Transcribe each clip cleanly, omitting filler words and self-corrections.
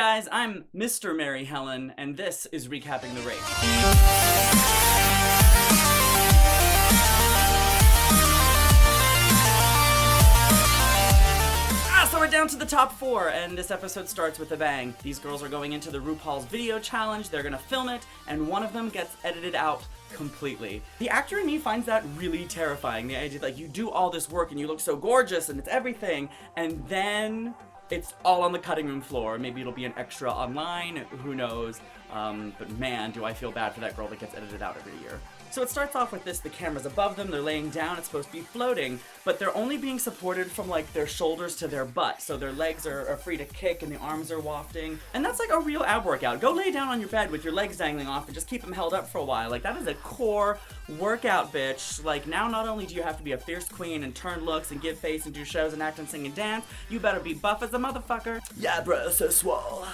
guys, I'm Mr. Mary Helen, and this is Recapping the Race. So we're down to the top 4, and this episode starts with a bang. These girls are going into the RuPaul's video challenge, they're gonna film it, and one of them gets edited out completely. The actor in me finds that really terrifying. The idea that you do all this work and you look so gorgeous and it's everything, and then it's all on the cutting room floor. Maybe it'll be an extra online, who knows. But man, do I feel bad for that girl that gets edited out every year. So it starts off with this, the camera's above them, they're laying down, it's supposed to be floating, but they're only being supported from like their shoulders to their butt, so their legs are free to kick and the arms are wafting. And that's like a real ab workout. Go lay down on your bed with your legs dangling off and just keep them held up for a while. Like, that is a core workout, bitch. Like, now not only do you have to be a fierce queen and turn looks and give face and do shows and act and sing and dance, you better be buff as a motherfucker. Yeah, bro, so swole.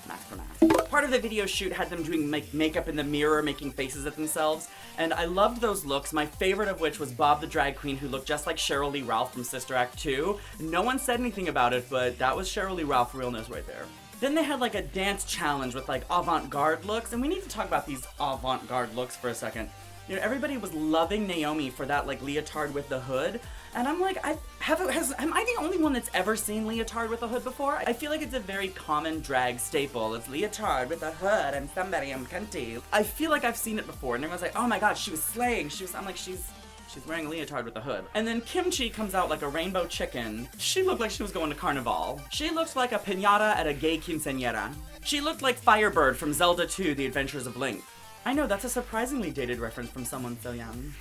Mask for mask. Part of the video shoot had them doing makeup in the mirror, making faces at themselves, and I loved those looks, my favorite of which was Bob the drag queen, who looked just like Cheryl Lee Ralph from Sister Act 2. No one said anything about it, but that was Cheryl Lee Ralph realness right there. Then they had like a dance challenge with like avant-garde looks, and we need to talk about these avant-garde looks for a second. You know, everybody was loving Naomi for that like leotard with the hood, and I'm like, am I the only one that's ever seen leotard with a hood before? I feel like it's a very common drag staple. It's leotard with a hood, I'm somebody, I'm cunty. I feel like I've seen it before, and everyone's like, oh my god, she was slaying. I'm like, she's wearing a leotard with a hood. And then Kimchi comes out like a rainbow chicken. She looked like she was going to Carnival. She looked like a piñata at a gay quinceañera. She looked like Firebird from Zelda 2, The Adventures of Link. I know, that's a surprisingly dated reference from someone so young.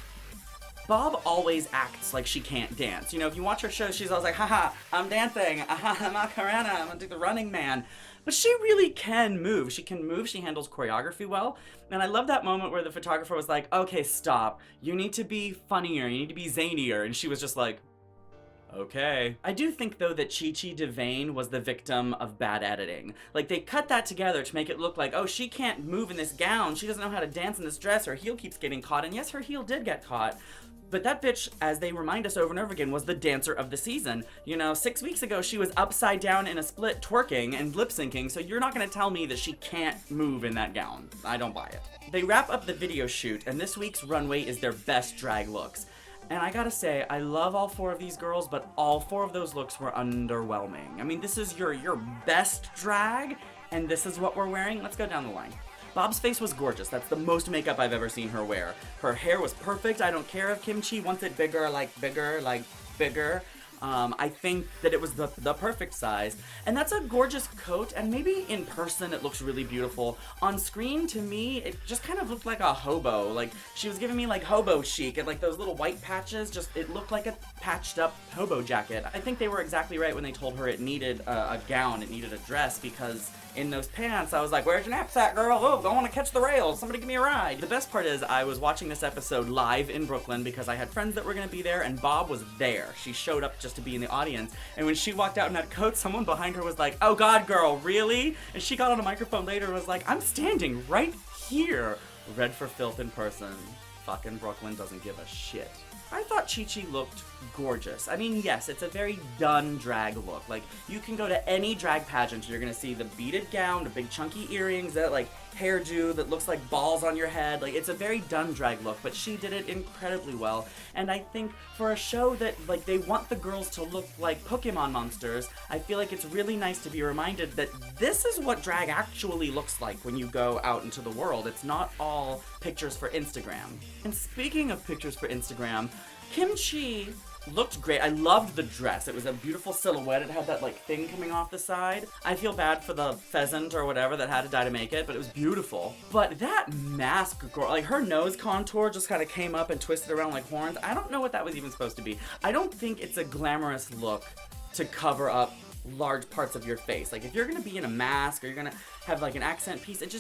Bob always acts like she can't dance. You know, if you watch her show, she's always like, haha, I'm dancing, aha, Macarena, I'm gonna do the Running Man. But she really can move. She can move, she handles choreography well. And I love that moment where the photographer was like, okay, stop. You need to be funnier, you need to be zanier. And she was just like, okay. I do think, though, that Chi Chi DeVayne was the victim of bad editing. Like, they cut that together to make it look like, oh, she can't move in this gown, she doesn't know how to dance in this dress, her heel keeps getting caught, and yes, her heel did get caught. But that bitch, as they remind us over and over again, was the dancer of the season. You know, 6 weeks ago, she was upside down in a split twerking and lip syncing, so you're not gonna tell me that she can't move in that gown. I don't buy it. They wrap up the video shoot, and this week's runway is their best drag looks. And I gotta say, I love all 4 of these girls, but all 4 of those looks were underwhelming. I mean, this is your best drag, and this is what we're wearing? Let's go down the line. Bob's face was gorgeous. That's the most makeup I've ever seen her wear. Her hair was perfect. I don't care if Kimchi wants it bigger, like bigger, like bigger. I think that it was the perfect size. And that's a gorgeous coat, and maybe in person it looks really beautiful. On screen, to me, it just kind of looked like a hobo. Like, she was giving me like hobo chic, and like those little white patches, it looked like a patched up hobo jacket. I think they were exactly right when they told her it needed a gown, it needed a dress, because in those pants, I was like, where's your knapsack, girl? Oh, I want to catch the rails. Somebody give me a ride. The best part is I was watching this episode live in Brooklyn because I had friends that were going to be there, and Bob was there. She showed up just to be in the audience, and when she walked out in that coat, someone behind her was like, oh god, girl, really? And she got on a microphone later and was like, I'm standing right here. Red for filth in person. Fucking Brooklyn doesn't give a shit. I thought Chi Chi looked gorgeous. I mean, yes, it's a very done drag look. Like, you can go to any drag pageant, you're gonna see the beaded gown, the big chunky earrings, that like hairdo that looks like balls on your head. Like, it's a very done drag look, but she did it incredibly well. And I think for a show that, like, they want the girls to look like Pokemon monsters, I feel like it's really nice to be reminded that this is what drag actually looks like when you go out into the world. It's not all pictures for Instagram. And speaking of pictures for Instagram, Kimchi looked great. I loved the dress. It was a beautiful silhouette. It had that like thing coming off the side. I feel bad for the pheasant or whatever that had to die to make it, but it was beautiful. But that mask, girl, like her nose contour just kind of came up and twisted around like horns. I don't know what that was even supposed to be. I don't think it's a glamorous look to cover up large parts of your face. Like, if you're gonna be in a mask or you're gonna have like an accent piece, it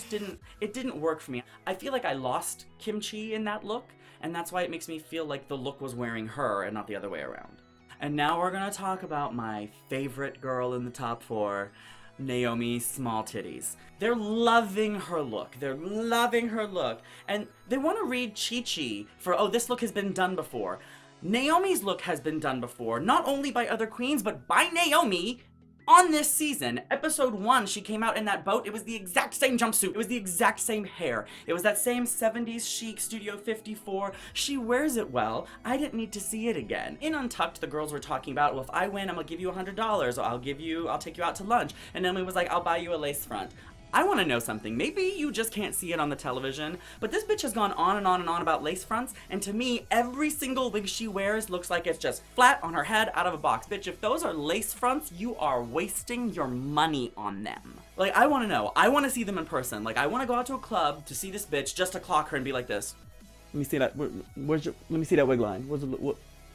didn't work for me. I feel like I lost Kimchi in that look, and that's why it makes me feel like the look was wearing her and not the other way around. And now we're gonna talk about my favorite girl in the top 4, Naomi Small Titties. They're loving her look. They're loving her look. And they want to read Chi Chi for, oh, this look has been done before. Naomi's look has been done before, not only by other queens, but by Naomi On this season, episode 1, she came out in that boat. It was the exact same jumpsuit. It was the exact same hair. It was that same 70s chic Studio 54. She wears it well. I didn't need to see it again. In Untucked, the girls were talking about, well, if I win, I'm gonna give you $100, or I'll take you out to lunch. And Naomi was like, I'll buy you a lace front. I want to know something. Maybe you just can't see it on the television, but this bitch has gone on and on and on about lace fronts, and to me, every single wig she wears looks like it's just flat on her head out of a box. Bitch, if those are lace fronts, you are wasting your money on them. Like, I want to know. I want to see them in person. Like, I want to go out to a club to see this bitch just to clock her and be like this. Let me see that. Let me see that wig line. What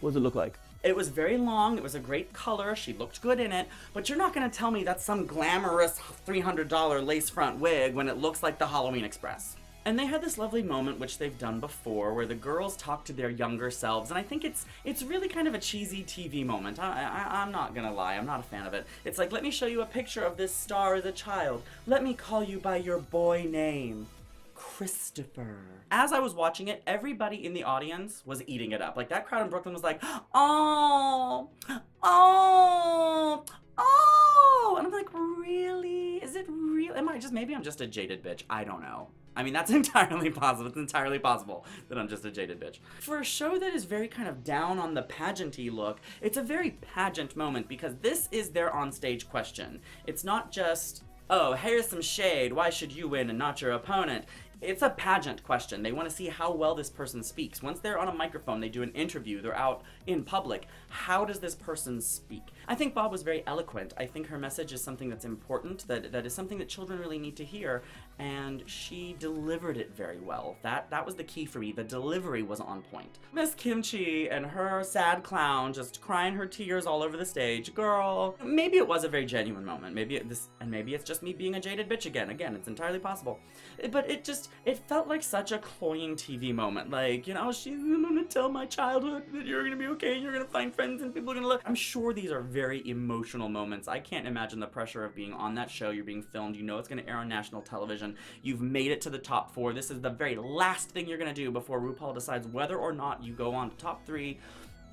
does it look like? It was very long, it was a great color, she looked good in it, but you're not gonna tell me that's some glamorous $300 lace front wig when it looks like the Halloween Express. And they had this lovely moment, which they've done before, where the girls talk to their younger selves, and I think it's really kind of a cheesy TV moment. I'm not gonna lie, I'm not a fan of it. It's like, let me show you a picture of this star as a child. Let me call you by your boy name. Christopher. As I was watching it, everybody in the audience was eating it up. Like, that crowd in Brooklyn was like, oh, oh, oh. And I'm like, really? Is it real? Maybe I'm just a jaded bitch. I don't know. I mean, that's entirely possible. It's entirely possible that I'm just a jaded bitch. For a show that is very kind of down on the pageanty look, it's a very pageant moment because this is their onstage question. It's not just, oh, here's some shade. Why should you win and not your opponent? It's a pageant question. They want to see how well this person speaks. Once they're on a microphone, they do an interview, they're out in public. How does this person speak? I think Bob was very eloquent. I think her message is something that's important, that is something that children really need to hear, and she delivered it very well. That was the key for me. The delivery was on point. Miss Kimchi and her sad clown just crying her tears all over the stage. Girl, maybe it was a very genuine moment. Maybe it's just me being a jaded bitch again. Again, it's entirely possible. But it felt like such a cloying TV moment. Like, you know, I'm gonna tell my childhood that you're gonna be okay, you're gonna find friends and people are gonna look. I'm sure these are very emotional moments. I can't imagine the pressure of being on that show. You're being filmed. You know it's gonna air on national television. You've made it to the top 4. This is the very last thing you're gonna do before RuPaul decides whether or not you go on to top 3.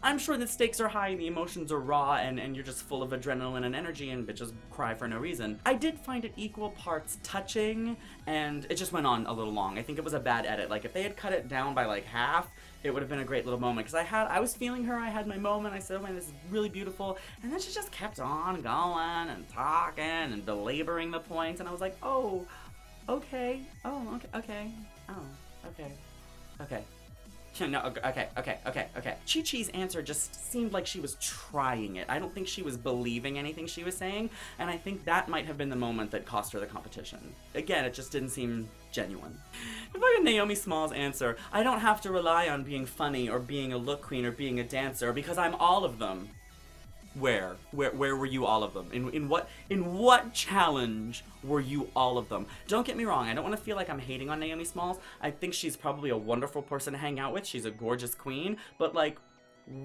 I'm sure the stakes are high, the emotions are raw, and you're just full of adrenaline and energy and bitches cry for no reason. I did find it equal parts touching, and it just went on a little long. I think it was a bad edit. Like, if they had cut it down by like half, it would have been a great little moment. Because I was feeling her, I had my moment, I said, oh man, this is really beautiful. And then she just kept on going and talking and belaboring the points, and I was like, oh, okay, oh, okay, oh, okay. No, okay. Chi-Chi's answer just seemed like she was trying it. I don't think she was believing anything she was saying, and I think that might have been the moment that cost her the competition. Again, it just didn't seem genuine. If I had Naomi Smalls' answer, I don't have to rely on being funny or being a look queen or being a dancer because I'm all of them. Where were you all of them? In what challenge were you all of them? Don't get me wrong, I don't want to feel like I'm hating on Naomi Smalls. I think she's probably a wonderful person to hang out with. She's a gorgeous queen, but like,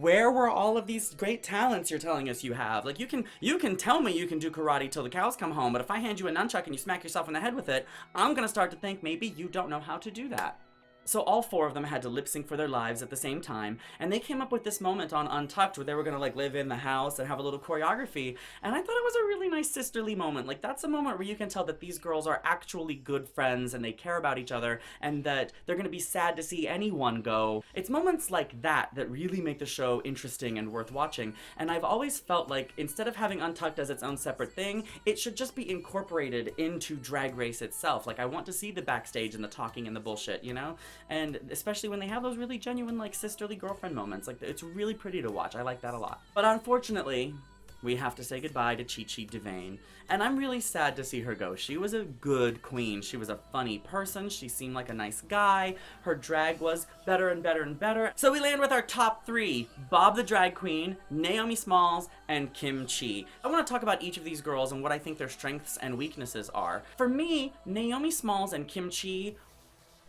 where were all of these great talents you're telling us you have? Like, you can tell me you can do karate till the cows come home, but if I hand you a nunchuck and you smack yourself in the head with it, I'm gonna start to think maybe you don't know how to do that. So all 4 of them had to lip sync for their lives at the same time, and they came up with this moment on Untucked where they were gonna like live in the house and have a little choreography, and I thought it was a really nice sisterly moment. Like, that's a moment where you can tell that these girls are actually good friends and they care about each other and that they're gonna be sad to see anyone go. It's moments like that that really make the show interesting and worth watching, and I've always felt like instead of having Untucked as its own separate thing, it should just be incorporated into Drag Race itself. Like, I want to see the backstage and the talking and the bullshit, you know? And especially when they have those really genuine, like, sisterly girlfriend moments. Like, it's really pretty to watch. I like that a lot. But unfortunately, we have to say goodbye to Chi-Chi DeVayne. And I'm really sad to see her go. She was a good queen. She was a funny person. She seemed like a nice guy. Her drag was better and better and better. So we land with our top 3. Bob the Drag Queen, Naomi Smalls, and Kim Chi. I want to talk about each of these girls and what I think their strengths and weaknesses are. For me, Naomi Smalls and Kim Chi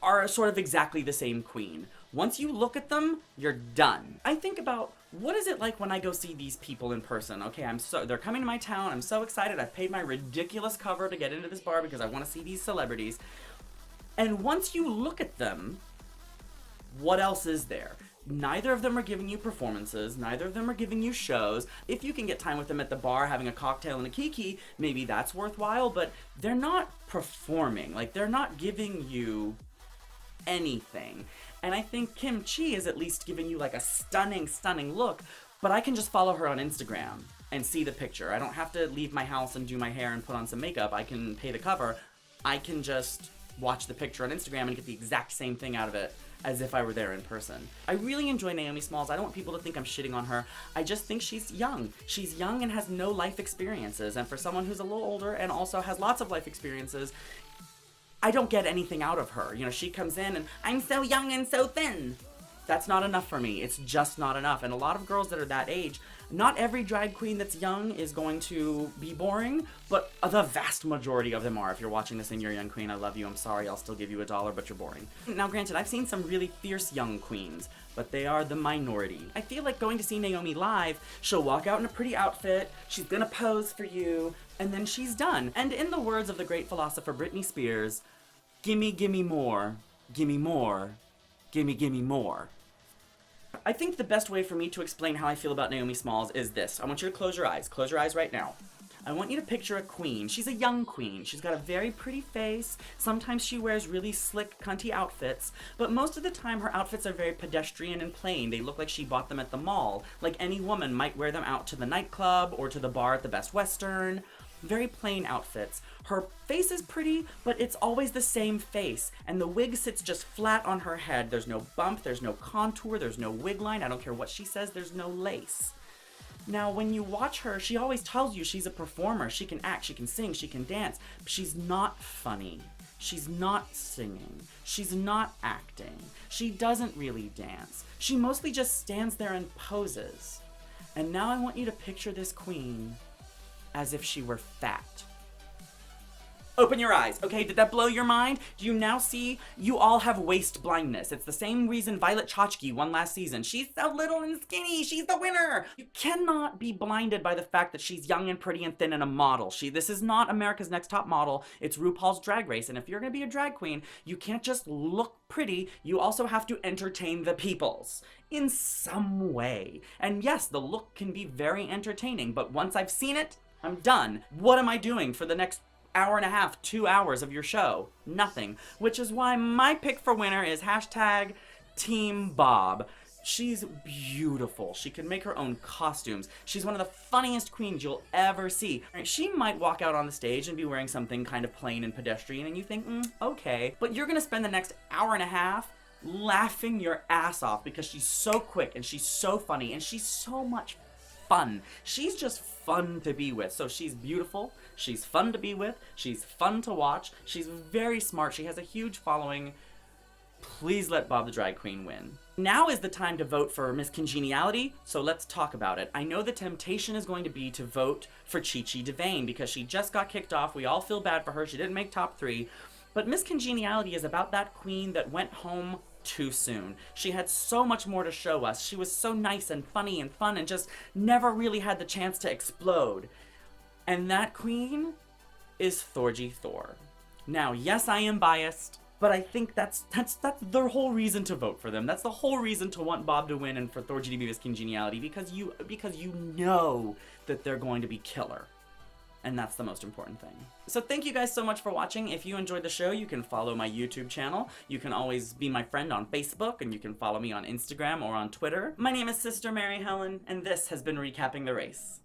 are sort of exactly the same queen. Once you look at them, you're done. I think about, what is it like when I go see these people in person? Okay, they're coming to my town, I'm so excited, I've paid my ridiculous cover to get into this bar because I want to see these celebrities. And once you look at them, what else is there? Neither of them are giving you performances. Neither of them are giving you shows. If you can get time with them at the bar having a cocktail and a kiki, maybe that's worthwhile, but they're not performing. Like, they're not giving you anything. And I think Kim Chi is at least giving you like a stunning, stunning look, but I can just follow her on Instagram and see the picture. I don't have to leave my house and do my hair and put on some makeup. I can pay the cover. I can just watch the picture on Instagram and get the exact same thing out of it as if I were there in person. I really enjoy Naomi Smalls. I don't want people to think I'm shitting on her. I just think she's young. She's young and has no life experiences. And for someone who's a little older and also has lots of life experiences, I don't get anything out of her. You know, she comes in and, I'm so young and so thin. That's not enough for me. It's just not enough. And a lot of girls that are that age, not every drag queen that's young is going to be boring, but the vast majority of them are. If you're watching this and you're a young queen, I love you. I'm sorry, I'll still give you $1, but you're boring. Now, granted, I've seen some really fierce young queens, but they are the minority. I feel like going to see Naomi live, she'll walk out in a pretty outfit, she's gonna pose for you, and then she's done. And in the words of the great philosopher Britney Spears, gimme, gimme more, gimme more, gimme, gimme more. I think the best way for me to explain how I feel about Naomi Smalls is this. I want you to close your eyes. Close your eyes right now. I want you to picture a queen. She's a young queen. She's got a very pretty face. Sometimes she wears really slick, cunty outfits, but most of the time her outfits are very pedestrian and plain. They look like she bought them at the mall, like any woman might wear them out to the nightclub or to the bar at the Best Western. Very plain outfits. Her face is pretty, but it's always the same face, and the wig sits just flat on her head. There's no bump, there's no contour, there's no wig line. I don't care what she says, there's no lace. Now, when you watch her, she always tells you she's a performer. She can act, she can sing, she can dance, but she's not funny. She's not singing. She's not acting. She doesn't really dance. She mostly just stands there and poses. And now I want you to picture this queen as if she were fat. Open your eyes. Okay, did that blow your mind? Do you now see? You all have waist blindness. It's the same reason Violet Chachki won last season. She's so little and skinny. She's the winner. You cannot be blinded by the fact that she's young and pretty and thin and a model. This is not America's Next Top Model. It's RuPaul's Drag Race. And if you're gonna be a drag queen, you can't just look pretty. You also have to entertain the peoples in some way. And yes, the look can be very entertaining, but once I've seen it, I'm done. What am I doing for the next hour and a half, 2 hours of your show? Nothing. Which is why my pick for winner is hashtag Team Bob. She's beautiful. She can make her own costumes. She's one of the funniest queens you'll ever see. She might walk out on the stage and be wearing something kind of plain and pedestrian, and you think, okay. But you're gonna spend the next hour and a half laughing your ass off because she's so quick and she's so funny and she's so much fun. She's just fun to be with. So she's beautiful, she's fun to be with, she's fun to watch, she's very smart, she has a huge following. Please let Bob the Drag Queen win. Now is the time to vote for Miss Congeniality, so let's talk about it. I know the temptation is going to be to vote for Chi Chi DeVayne because she just got kicked off. We all feel bad for her. She didn't make top 3. But Miss Congeniality is about that queen that went home too soon. She had so much more to show us. She was so nice and funny and fun and just never really had the chance to explode. And that queen is Thorgy Thor. Now, yes, I am biased, but I think that's the whole reason to vote for them. That's the whole reason to want Bob to win and for Thorgy to be Miss Congeniality, because you know that they're going to be killer. And that's the most important thing. So thank you guys so much for watching. If you enjoyed the show, you can follow my YouTube channel. You can always be my friend on Facebook, and you can follow me on Instagram or on Twitter. My name is Sister Mary Helen, and this has been Recapping the Race.